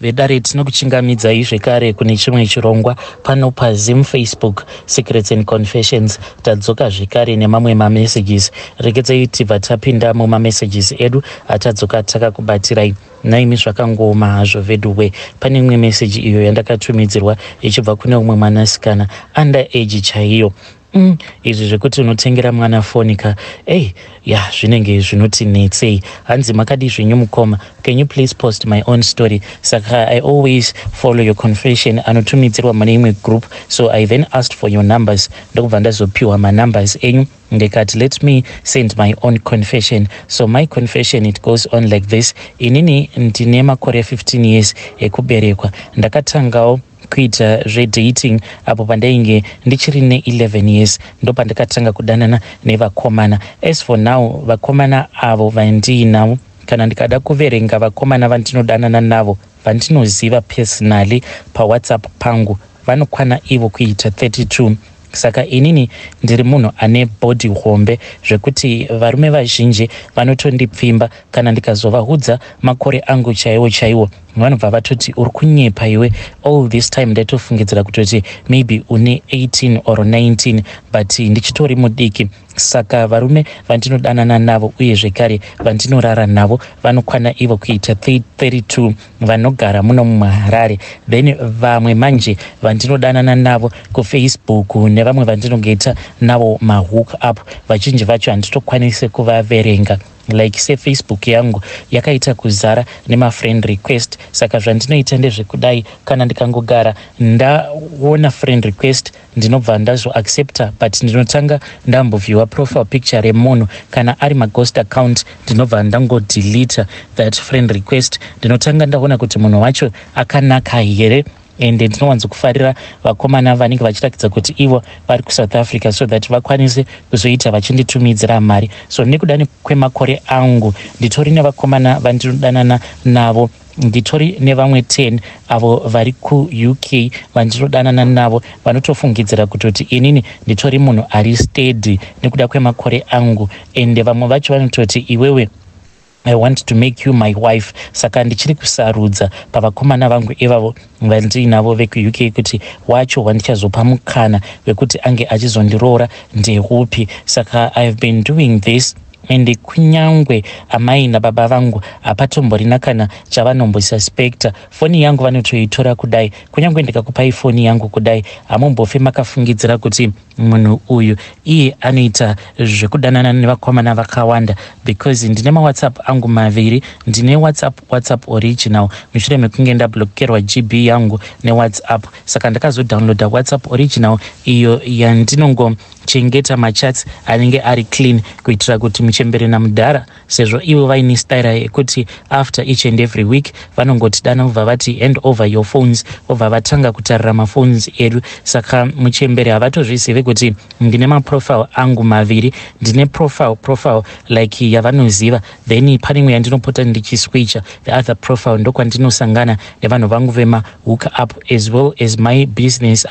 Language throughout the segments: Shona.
vedare tinokuchingamidzai zvekare kune chimwe chirongwa pano paZim Facebook Secrets and Confessions. Tadzoka zvekare nemamwe mamessages. Regedzai tibva tapinda mumamessages edu atadzoka takakubatirai. Naimi zvakangoma hazvo veduwe. Pane imwe message iyo yandakatumidzirwa ichibva kune umwe mwanasikana under age chaiyo. Izvi zvekuti unotengera mwana fonika zvinenge zvinoti netsei. Hanzi makadi zvenyu mukoma, can you please post my own story? Saka I always follow your confession anotumidzirwa mune imwe group, so I then asked for your numbers. Ndokubva ndazopiwa manumbers enyu ndikati let me send my own confession. So my confession, it goes on like this. Inini ndine makore 15 years ekuberekwa. Ndakatangawo kuita zvedating apo pandainge ndichiri ne11 years ndopandakatanga kudanana nevakomana. As for now, vakomana avo vandiinavo, kana ndikada kuverenga vakomana vandinodanana navo vandinoziva personally paWhatsApp pangu, vanokwana ivo kuita 32. Saka inini ndiri munhu ane body hombe zvekuti varume vazhinji vanotondipfimba kana ndikazovahudza makore angu chaiwo vanobva vatoti uri kunyepa iwe. All this time ndaitofungidzira kutoti maybe une 18 or 19, but ndichitori mudiki. Saka varume vandinodanana navo uye zvekare vandinorara navo vanokwana ivo kuita 32 vanogara muno muHarare. Then vamwe manje vandinodanana navo kuFacebook nevamwe vandinongoita navo mahook up, vazhinji vacho handitokwanise kuvaverenga. Like say Facebook yangu yakaita kuzara nemafriend request. Saka zvandinoita ndezvekudai, kana ndikangogara ndaona friend request ndinobva ndazoaccepta, but ndinotanga ndamboviewa profile picture remunhu. Kana ari maghost account ndinobva ndangodelete that friend request. Ndinotanga ndaona kuti munhu wacho akanaka here, ende ndinowanzokufarira vakomana vanenge vachiratidza kuti ivo vari kuSouth Africa, so that vakwanise kuzoita vachinditumidzira mari. So nekuda kwemakore angu nditori nevakomana vandinodanana navo, nditori nevamwe 10 avo vari kuUK vandinodanana navo, vanotofungidzira kutoti inini nditori munhu ari steady nekuda kwemakore angu, ende vamwe vacho vanototi iwewe I want to make you my wife. Saka ndichiri kusarudza pavakomana vangu ivavo vandinavo vekuUK kuti wacho wandichazopa mukana wekuti ange achizondiroora ndehupi. Saka I've been doing this, ende kunyangwe amai nababa vangu hapatomborina kana chavanombosuspekta. Foni yangu vanotoitora kudai. Kunyangwe ndikakupai foni yangu kudai, hamumbofe makafungidzira kuti munhu uyu iye anoita zvekudanana nevakomana vakawanda, because ndine maWhatsApp angu maviri. Ndine WhatsApp original mushure mekunge ndablokerwa GB yangu neWhatsApp. Saka ndakazodownloada WhatsApp original iyo yandinongochengeta machats anenge ari clean, kuitira kuti muchembere namudhara, sezvo ivo vaine style yekuti after each and every week vanongotidana vobva vati hand over your phones, vobva vatanga kutarira maphones edu. Saka muchembere havatozvizive kuti ndine maprofile angu maviri. Ndine profile like yavanoziva, then pane imwe yandinopota ndichiswitcha the other profile, ndokwandinosangana nevanhu vangu vema hook up, as well as my business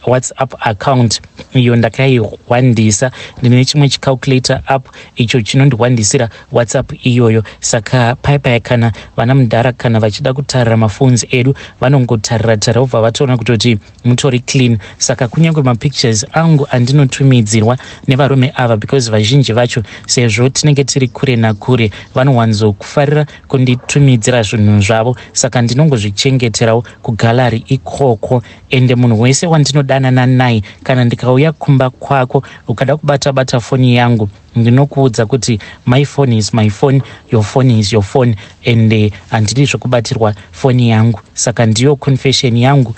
WhatsApp account iyo ndakaiwandisa. Ndine chimwe chicalculator app icho chinondiwandisira WhatsApp iyoyo. Saka paipai kana vana mudhara kana vachida kutarira maphones edu vanongotarira vobva vatoona kutoti mutori clean. Saka kunyange mapictures angu andinotumidzirwa nevarume ava, because vazhinji vacho sezvo tinenge tiri kure nakure vanowanzokufarira kunditumidzira zvinhu zvavo. Saka ndinongozvichengeterawo kugallery ikoko, ende munhu wese wandinodanana naye kana ndikauya kumba kwako ukada kubata foni yangu ndinokuudza kuti my phone is my phone, your phone is your phone, ende handidi zvokubatirwa foni yangu. Saka ndiyo confession yangu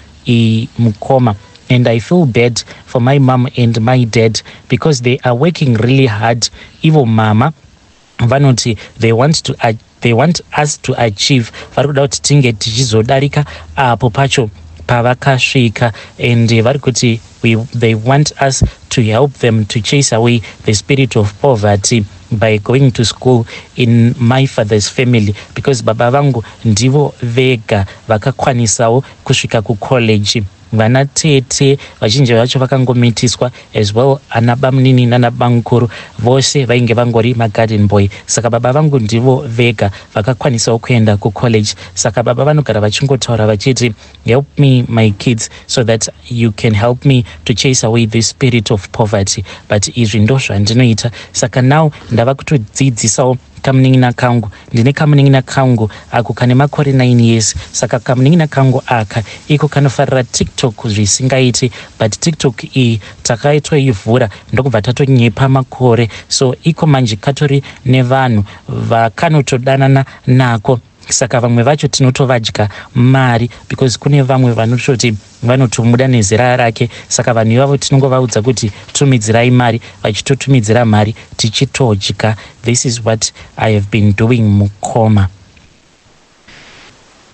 mukoma. And I feel bad for my mom and my dad, because they are working really hard. Ivo mama vanoti they want us to achieve, vari kuda kuti tinge tichizodarika apo pacho pavakasvika, and vari kuti they want us to help them to chase away the spirit of poverty by going to school in my father's family, because baba vangu ndivo vega vakakwanisawo kusvika kucollege. vana tete vazhinji vacho vakangomitiswa, as well ana bamunini nana bamukuru vose vainge vangori magarden boy. Saka baba vangu ndivo vega vakakwanisawo kuenda kucollege. Saka baba vanogara vachingotaura vachiti, help me my kids so that you can help me to chase away the spirit of poverty. But izvi ndo zvandinoita. Saka now ndava kutodzidzisawo kamunin'ina kangu. Ndine kamunin'ina kangu ako kane makore 9 years. Saka kamunin'ina kangu aka iko kanofarira TikTok zvisingaiti, but TikTok iyi takaitoivhura ndokubva tatonyepa makore. So iko manje katori nevanhu vakanotodanana nako. Saka vamwe vacho tinotovadya mari, because kune vamwe vanototi vanotomuda nezera rake. Saka vanhu ivavo tinongovaudza kuti tumidzirai mari, vachitotumidzira mari tichitodya. This is what I have been doing mukoma.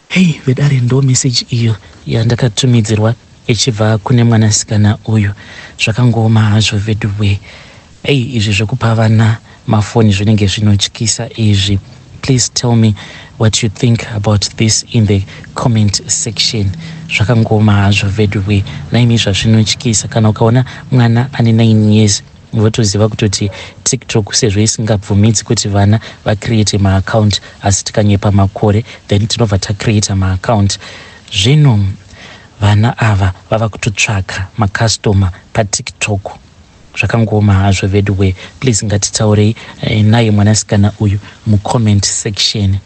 Hey, vedare ndo message iyo yandakatumidzirwa ichibva kune mwanasikana uyu. Zvakangoma hazvo vedwe. Hey, izvi zvekupa vana mafoni zvinenge zvinotyisa izvi. Please tell me what you think about this in the comment section. Zvakangoma hazvo vedwe. Naimi zvazvinotyisa kana ukaona mwana ane 9 years votoziva kutoti TikTok sezvo isingabvumidzi kuti vana vacreate maaccount, asi tikanyepa makore then tinobva tacreate maaccount. Zvino vana ava vava kutotsvaka makastoma paTikTok. Zvakangoma hazvo vedwe. Please ngatitaurei naye mwanasikana uyu mucomment section.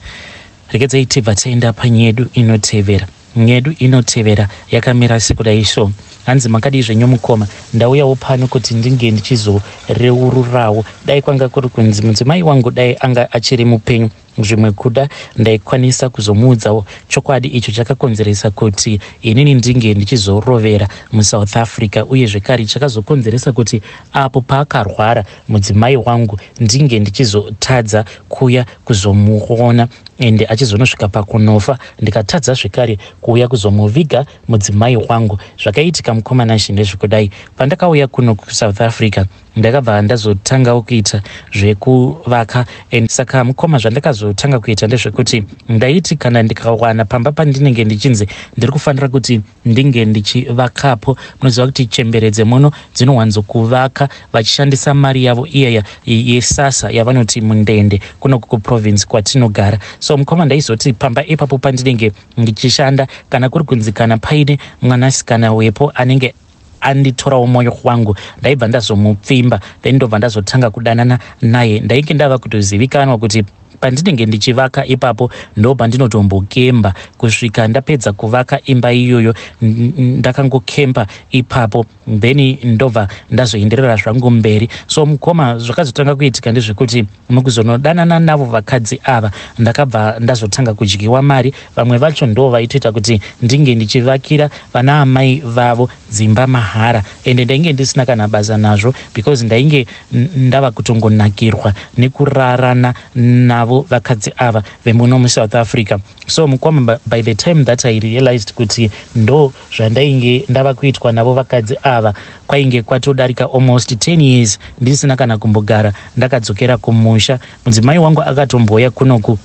Regedzai tibva taenda panyedu inotevera. Nyedu inotevera yakamira sekudai so. Hanzi makadi zvenyomukoma ndauyawo pano kuti ndinge ndichizoreururawo. Dai kwanga kuri kunzi mudzimai wangu dai anga achiri mupenyu, zvimwe kuda ndaikwanisa kuzomuudzawo chokwadi icho chakakonzeresa kuti inini ndinge ndichizorovera muSouth Africa, uye zvekare chakazokonzeresa kuti apo paakarwara mudzimai wangu ndinge ndichizotadza kuya kuzomuona ende achizonosvika pakunofa ndikatadza zvekare kuuya kuzomuviga mudzimai wangu. Zvakaitika mukomana shinde zvekudai. Pandakauya kuno kuSouth Africa ndakabva ndazotangawo kuita zvekuvaka, saka mukoma zvandakazotanga kuita ndezvekuti ndaiti kana ndikawana pamba pandinenge ndichinzi ndiri kufanira kuti ndinge ndichivakapo. Munoziva kuti chemberedze muno dzinowanzokuvaka vachishandisa mari yavo iya yesasa yavanoti mundende kuno kuprovince kwatinogara. So mukoma ndaizoti pamba ipapo pandinenge ndichishanda, kana kuri kunzi kana paine mwanasikana wepo anenge anditorawo mwoyo wangu ndaibva ndazomupfimba, then ndobva ndazotanga kudanana naye. Ndainge ndava kutozivikanwa kuti pandinenge ndichivaka ipapo ndo pandinotombokemba. Kusvika ndapedza kuvaka imba iyoyo ndakangokemba ipapo, then ndobva ndazoenderera zvangu mberi. So mukoma zvakazotanga kuitika ndezvekuti mukuzonodanana navo vakadzi ava ndakabva ndazotanga kudyiwa mari. Vamwe vacho ndo vaitoita kuti ndinge ndichivakira vana amai vavo dzimba mahara, ende ndainge ndisina kana basa nazvo because ndainge ndava kutongonakirwa nekurarana navo vakadzi ava vemuno muSouth Africa. So mukoma, by the time that I realized kuti ndo zvandainge ndava kuitwa navo vakadzi ava kwainge kwatodarika almost 10 years ndisina kana kumbogara ndakadzokera kumusha. Mudzimai wangu akatomboya kunoku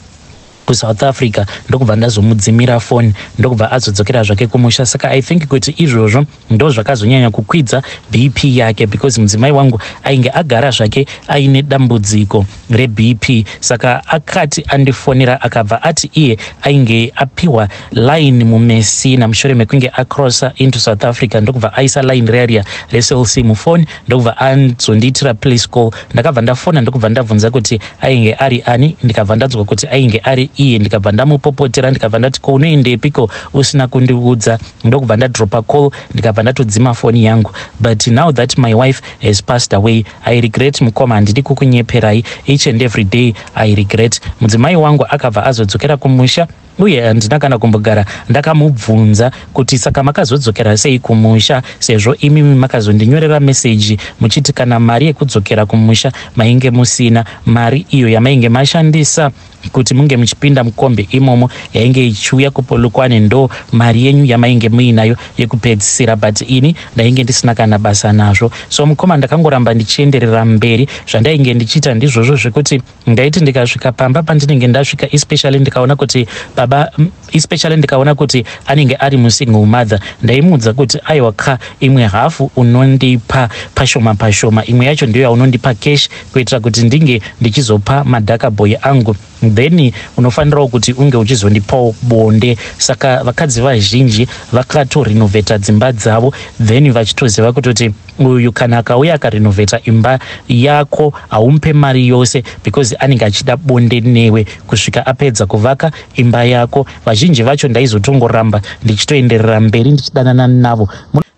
kuSouth Africa ndokubva ndazomudzimira phone ndokubva azodzokera zvake kumusha. Saka I think kuti izvozvo ndo zvakazonyanya kukwidza BP yake, because mudzimai wangu ainge agara zvake aine dambudziko reBP. Saka akati andifonera akabva ati iye ainge apiwa line mumesina mushure mekunge acrossa into South Africa ndokubva aisa line rarea reCellC mufoni ndokubva anzondiitira police call. Ndakabva ndafona ndokubva ndabvunza kuti ainge ari ani, ndikabva ndadzwa kuti ainge ari iye, ndikabva ndamupopotera ndikabva ndati ko unoendepiko usina kundiudza, ndokubva ndadropa call ndikabva ndatodzima foni yangu. But now that my wife has passed away I regret mukoma, handidi kukunyeperai, each and every day I regret. Mudzimai wangu akabva azodzokera kumusha uye handina kana kumbogara ndakamubvunza kuti saka makazodzokera sei kumusha sezvo imi makazondinyorera meseji muchiti kana mari yekudzokera kumusha mainge musina. Mari iyo yamainge mashandisa kuti munge muchipinda mukombe imomo yainge ichiuya kupolokwane ndo mari yenyu yamainge muinayo yekupedzisira, but ini ndainge ndisina kana basa nazvo. So mukoma ndakangoramba ndichienderera mberi. Zvandainge ndichiita ndizvozvo zvekuti ndaiti ndikasvika pamba pandinenge ndasvika, especially ndikaona kuti baba especially ndikaona kuti anenge ari musingle mother ndaimudza kuti aiwa ka imwe hafu unondipa pashoma imwe yacho ndiyo yaunondipa cash kuitira kuti ndinge ndichizopa madhaka boy angu then unofanirawo kuti unge uchizondipawo bonde. Saka vakadzi vazhinji vakatorenovheta dzimba dzavo then vachitoziva kutoti uyu kana akauya akarenovheta imba yako haumpe mari yose because anenge achida bonde newe kusvika apedza kuvaka imba yako. Vazhinji vacho ndaizotongoramba ndichitoenderera mberi ndichidanana navo.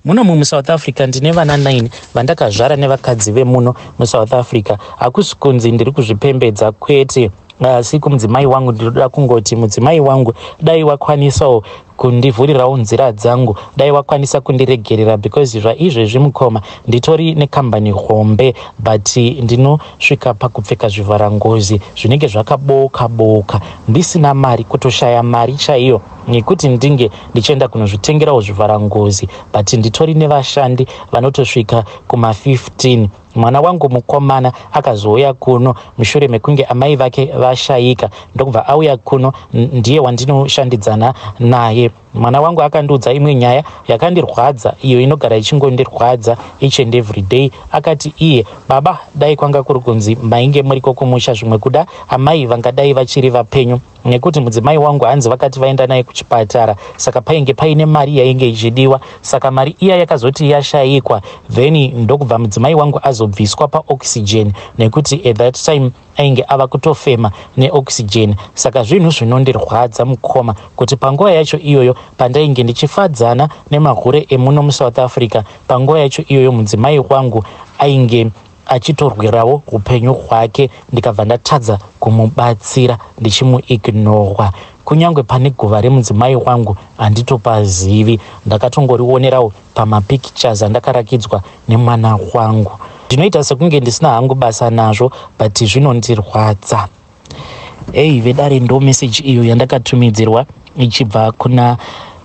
Muno muSouth Africa ndine vana 9 vandakazvara nevakadzi vemuno muSouth Africa. Hakusi kunzi ndiri kuzvipembedza kwete, asi kumudzimai wangu ndinoda kungoti mudzimai wangu dai wakwanisawo kundivhurirawo nzira dzangu, dai wakwanisa kundiregerera because zvaizvezvi mukoma nditori nekambani hombe but ndinosvika pakupfeka zvivharangozi zvinenge zvakaboka boka ndisina mari, kutoshaya mari chaiyo nekuti ndinge ndichienda kunozvitengerawo zvivharangozi but nditori nevashandi vanotosvika kuma15. Mwana wangu mukomana akazouya kuno mushure mekunge amai vake vashayika ndokubva auya kuno ndiye wandinoshandidzana naye. Mwana wangu akandiudza imwe nyaya yakandirwadza, iyo inogara ichingondirwadza each and every day. Akati iye baba, dai kwanga kuri kunzi mainge muriko kumusha zvimwe kuda amai vangadai vachiri vapenyu, nekuti mudzimai wangu hanzi vakati vaenda naye kuchipatara saka painge paine mari yainge ichidiwa. Saka mari iya yakazoti yashayikwa then ndokubva mudzimai wangu azobviswa paoxygen nekuti at that time ainge ava kutofema neoxygen. Saka zvinhu zvinondirwadza mukoma kuti panguva yacho iyoyo pandainge ndichifadzana nemahure emuno muSouth Africa, panguva yacho iyoyo mudzimai wangu ainge achitorwirawo upenyu hwake ndikabva ndatadza kumubatsira ndichimuignorwa. Kunyangwe pane guva remudzimai wangu handitopazivi, ndakatongorionerawo pamapictures andakarakidzwa nemwana wangu. Ndinoita sekunge ndisina hangu basa nazvo but zvinondirwadza. Vedare ndo message iyo yandakatumidzirwa ichibva kuna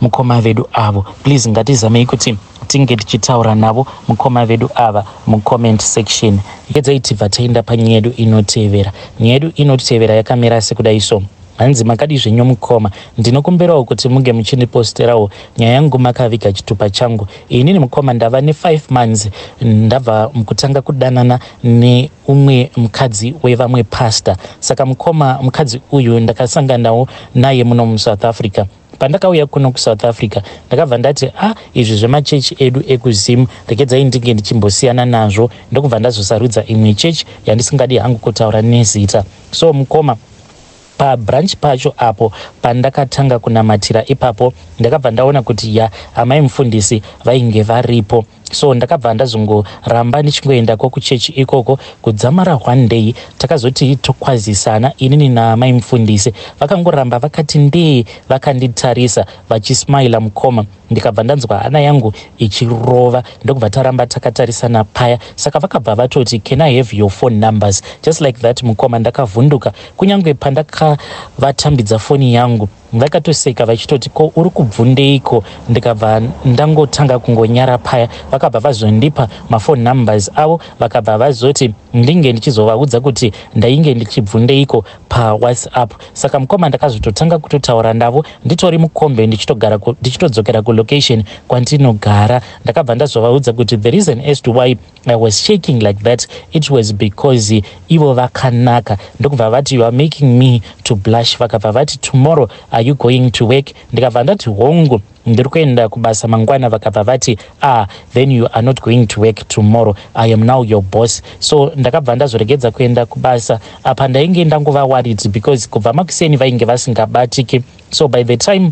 mukoma vedu avo. Please ngatizamei kuti tinge tichitaura navo mukoma vedu ava mucomment section. Yedzai tibva taenda panyaya yedu inotevera. Nyaya yedu inotevera yakamira sekudai so. Hanzi makadi zvenyu mukoma, ndinokumbirawo kuti munge muchiniposterawo nyaya yangu makaviga chitupa changu. Inini mukoma ndava ne5 months ndabva mukutanga kudanana neumwe mukadzi wevamwe pastor. Saka mukoma mukadzi uyu ndakasanganawo naye muno muSouth Africa. Pandakauya kuno kuSouth Africa ndakabva ndati izvi zvemachechi edu ekuzimu regedzai ndinge ndichimbosiyana nazvo ndokubva ndazosarudza imwe chechi yandisingadi hangu kutaura nezita. So mukoma pabranch pacho apo pandakatanga kunamatira ipapo ndakabva ndaona kuti amai mufundisi vainge varipo. So ndakabva ndazongoramba ndichingoendako kuchechi ikoko kudzamara one day takazoti tokwazisana inini naamai mufundisi. Vakangoramba vakati ndee vakanditarisa vachismaila mukoma. Ndikabva ndanzwa hana yangu ichirova ndokubva taramba takatarisana paya. Saka vakabva vatoti can I have your phone numbers, just like that mukoma. Ndakavhunduka kunyangwe pandakavatambidza foni yangu vakatoseka vachitoti ko uri kubvundeiko. Ndikabva ndangotanga kungonyara paya. Vakabva vazondipa mafoni numbers avo vakabva vazoti ndinge ndichizovaudza kuti ndainge ndichibvundeiko paWhatsApp. Saka mukoma ndakazototanga kutotaura navo nditori mukombe ndichitodzokera kulocation kwandinogara. Ndakabva ndazovaudza kuti the reason as to why I was shaking like that, it was because ivo vakanaka. Ndokubva vati you are making me to blush. Vakabva vati tomorrow are you going to work? Ndikabva ndati hongu ndiri kuenda kubasa mangwana. Vakabva vati then you are not going to work tomorrow, I am now your boss. So ndakabva ndazoregedza kuenda kubasa. Apa ndainge ndangova worried because kubva makuseni vainge vasingabatiki. So by the time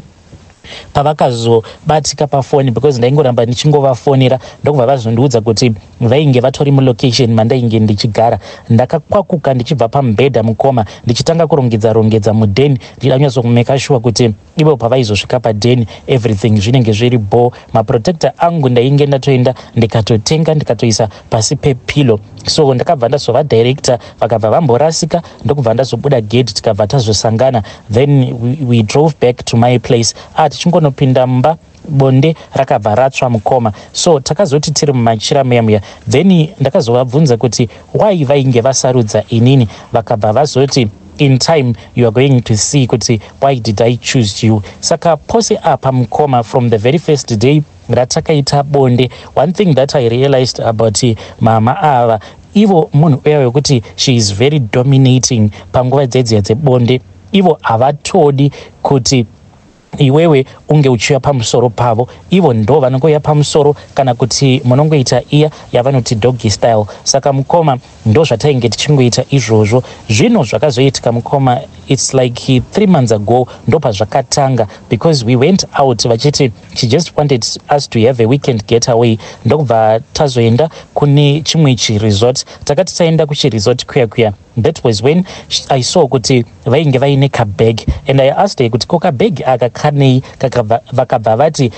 pavakazobatika pafoni because ndaingoramba ndichingovafonera ndokubva vazondiudza kuti vainge vatori mulocation mandainge ndichigara. Ndakakwakuka ndichibva pamubhedha mukoma ndichitanga kurongedza mudheni ndichanyatsomeka sure kuti ivo pavaizosvika padheni everything zvinenge zviri bo. Maprotector angu ndainge ndatoenda ndikatotenga ndikatoisa pasi pepilo. So ndakabva ndazovadirector vakabva vamborasika ndokubva ndazobuda gate tikabva tazosangana. Then we drove back to my place. Tichingonopinda mumba bonde rakabva ratsva mukoma. So takazoti tiri mumachira memuya. Then ndakazovabvunza kuti why vainge vasarudza inini. Vakabva vazoti in time you are going to see kuti why did I choose you. Saka pose apa mukoma from the very first day ratakaita bonde, one thing that I realized about mama ava, ivo munhu uya wekuti she is very dominating panguva dzedzi dzebonde. Ivo havatodi kuti iwewe unge uchiuya pamusoro pavo, ivo ndo vanongoya pamusoro kana kuti munongoita iya yavanoti doggy style. Saka mukoma ndo zvatainge tichingoita izvozvo. Zvino zvakazoitika mukoma, it's like 3 months ago ndo pazvakatanga, because we went out vachiti she just wanted us to have a weekend getaway. Ndokubva tazoenda kune chimwe chiresort, takati taenda kuchiresort kuya. That was when I saw kuti vainge vaine kabag, and I asked her kuti ko kabag aka kanei, vakabva vati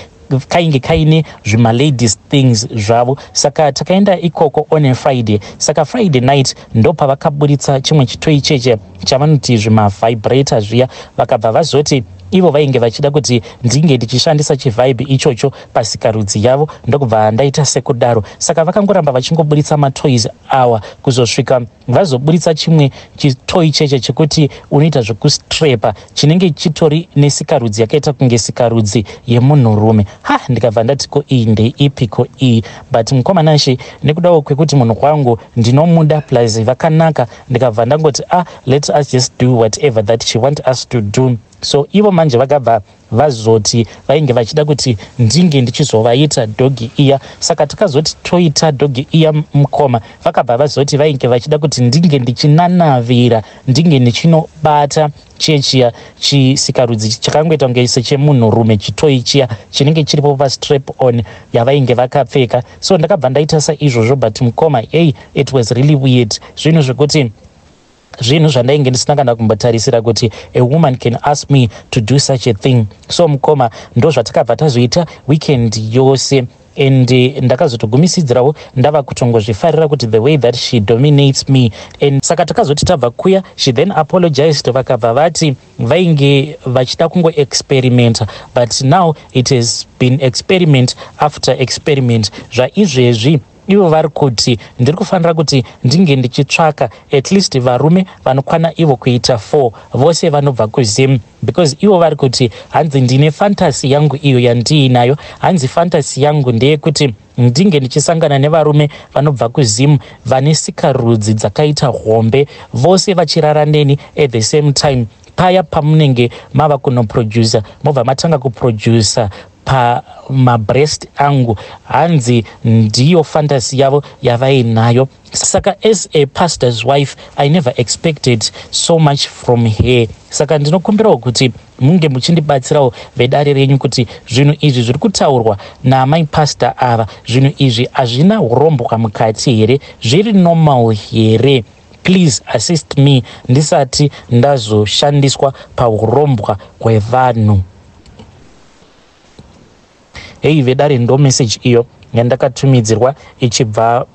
kainge kaine zvima ladies things zvavo. Saka takaenda ikoko on a Friday. Saka Friday night ndo pavakaburitsa chimwe chitoi cheche chavanoti zvima vibrator zviya, vakabva vazoti ivo vainge vachida kuti ndinge ndichishandisa chivibe ichocho pasikarudzi yavo. Ndokubva ndaita sekudaro. Saka vakangoramba vachingoburitsa matoys awa kuzosvika vazoburitsa chimwe chitoi cheche chekuti unoita zvekustrepa chinenge chitori nesikarudzi yakaita kunge sikarudzi yemunhurume. Ndikabva ndati ko iyi ndeipi ko iyi, but mukomanashi nekudawo kwekuti munhu wangu ndinomuda plus vakanaka, ndikabva ndangoti let us just do whatever that she want us to do. So ivo manje vakabva vazoti vainge vachida kuti ndinge ndichizovaita dhogi iya. Saka takazoti toita dhogi iya mukoma, vakabva vazoti vainge vachida kuti ndinge ndichinanavira, ndinge ndichinobata chechiya chisikarudzi chakangoita kunge sechemunhurume, chitoi chiya chinenge chiripo pastrap on yavainge vakapfeka. So ndakabva ndaita saizvozvo, but mukoma it was really weird. Zvinhu zvekuti zvinhu zvandainge ndisina kana kumbotarisira kuti a woman can ask me to do such a thing. So mukoma ndo zvatakabva tazoita weekend yose, and ndakazotogumisidzirawo ndava kutongozvifarira kuti the way that she dominates me. And saka takazoti tabva kuya, she then apologized, vakabva vati vainge vachida kungoexperimenta, but now it has been experiment after experiment. Zvaizvezvi ivo vari kuti ndiri kufanira kuti ndinge ndichitsvaka at least varume vanokwana ivo kuita 4 vose vanobva kuzimu, because ivo vari kuti hanzi ndine fantasy yangu iyo yandiinayo, hanzi fantasy yangu ndeyekuti ndinge ndichisangana nevarume vanobva kuzimu vane sikarudzi dzakaita hombe, vose vachirara neni at the same time. Paya pamunenge mava kunoproducer mobva matanga kuproducer pamabreast angu, hanzi ndiyo fantasy yavo yavainayo. Saka as a pastor's wife I never expected so much from her. Saka ndinokumbirawo kuti munge muchindibatsirawo vedare renyu kuti zvinhu izvi zviri kutaurwa namai pastor ava, zvinhu izvi hazvina uromboka mukati here, zviri normal here. Please assist me ndisati ndazoshandiswa paurombwa hwevanhu. Vedare ndo message iyo yandakatumidzirwa ichibva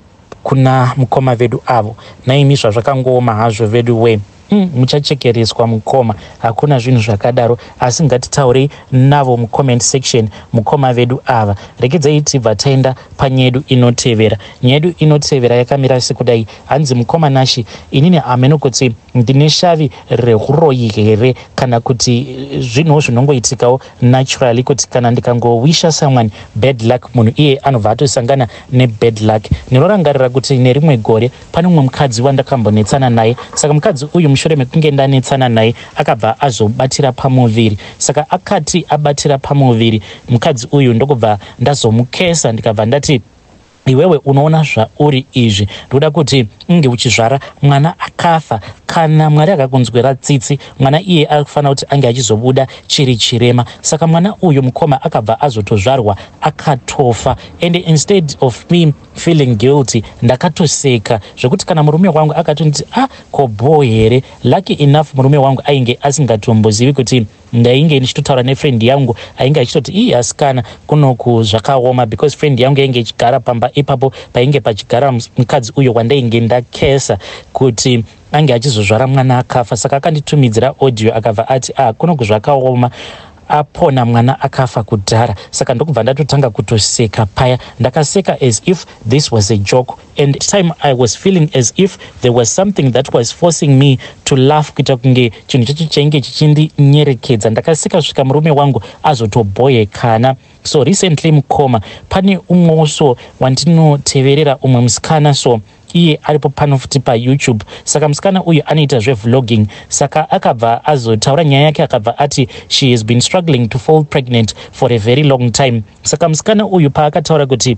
kuna mukoma vedu avo. Naimi zvazvakangooma hazvo vedu we muchachekereswa mukoma, hakuna zvinhu zvakadaro, asi ngatitaurei navo mucomment section mukoma vedu ava. Rekedzai tibva taenda panyedu inotevera. Nyedu inotevera yakamira sekudai, hanzi mukoma nashi inini hameno kuti ndine shavi reuroyi here, kana kuti zvinhu zvinongoitikawo naturally kuti kana ndikangowisha someone bad luck munhu iye anobva atosangana nebad luck. Ndinorangarira kuti nerimwe gore pane mumwe mukadzi wandakambonetsana naye, saka mukadzi uyu mushure mekunge ndanetsana naye akabva azobatira pamuviri. Saka akati abatira pamuviri mukadzi uyu ndokubva ndazomukesa, ndikabva ndati iwewe unoona zvauri izvi, ndoda kuti unge uchizvara mwana akafa, kana Mwari akakunzwira tsitsi mwana iye akufanira kuti ange achizobuda chiri chirema. Saka mwana uyu mukoma akabva azotozvarwa akatofa, and instead of me feeling guilty ndakatoseka zvekuti kana murume wangu akatoniti kobo here, lucky enough murume wangu ainge asingatombozivi kuti ndainge ndichitotaura nefriend yangu ainge achitoti asikana kunoku zvakaoma, because friend yangu yainge ichigara pamba ipapo painge pachigara mukadzi uyo wandainge ndakesa kuti ange achizozvara mwana akafa. Saka akanditumidzira audio akabva ati kunoku zvakaoma, apona mwana akafa kudhara. Saka ndokubva ndatotanga kutoseka paya. Ndakaseka as if this was a joke, and time I was feeling as if there was something that was forcing me to laugh kuita kunge chinhu chacho chainge chichindinyerekedza. Ndakaseka svika murume wangu azotobhoyekana. So recently mukoma pane umwewo wandinoteverera umwe musikana, so iye aripo pano futi paYouTube. Saka musikana uyu anoita zvevlogging, saka akabva azotaura nyaya yake akabva ati she has been struggling to fall pregnant for a very long time. Saka musikana uyu paakataura kuti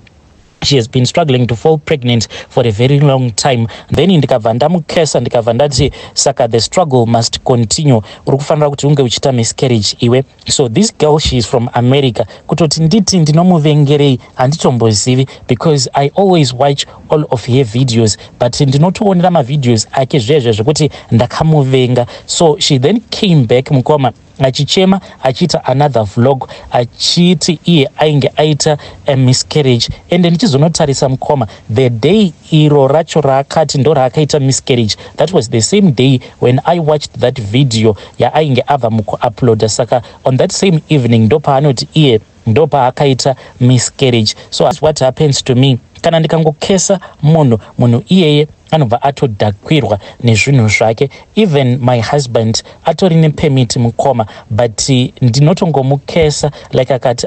she has been struggling to fall pregnant for a very long time, then ndikabva ndamukesa ndikabva ndati saka the struggle must continue, uri kufanira kuti unge uchita miscarriage iwe. So this girl, she is from America. Kutoti nditi ndinomuvengerei handitombozivi, because I always watch all of her videos, but ndinotoonera mavideos ake zvezve zvekuti ndakamuvenga. So she then came back mukoma achichema achiita another vlog achiti iye ainge aita a miscarriage, and ndichizonotarisa mukoma the day iro racho raakati ndo raakaita miscarriage, that was the same day when I watched that video yaainge abva mukuuploada. Saka on that same evening ndo paanoti iye ndo paakaita miscarriage. So that's what happens to me kana ndikangokesa munhu iyeye anobva atodhakwirwa nezvinhu zvake. Even my husband atori nepermit mukoma, but ndinotongomukesa like akati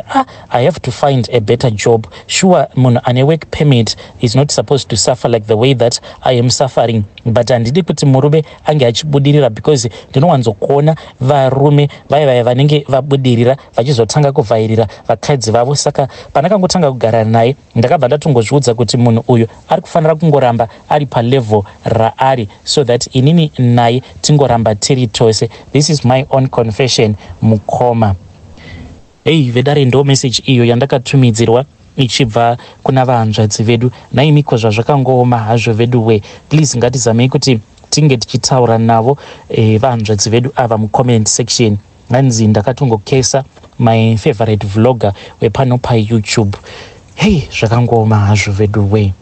I have to find a better job. Sure, munhu ane work permit is not supposed to suffer like the way that I am suffering, but handidi kuti murume ange achibudirira, because ndinowanzokuona varume vaya vanenge vabudirira vachizotanga kuvhairira vakadzi vavo. Saka pandakangotanga kugara naye ndakabva ndatongozviudza kuti munhu uyu ari kufanira kungoramba ari level raari, so that inini naye tingoramba tiri tose. This is my own confession mukoma. Hey vedare, ndo message iyo yandakatumidzirwa ichibva kuna vahanzvadzi vedu. Naimiko zvazvakangooma hazvo vedu we, please ngatizamei kuti tinge tichitaura navo vahanzvadzi vedu ava mucomment section. Hanzi ndakatongokesa my favorite vlogger wepano paYouTube. Hey, zvakangooma hazvo vedu we.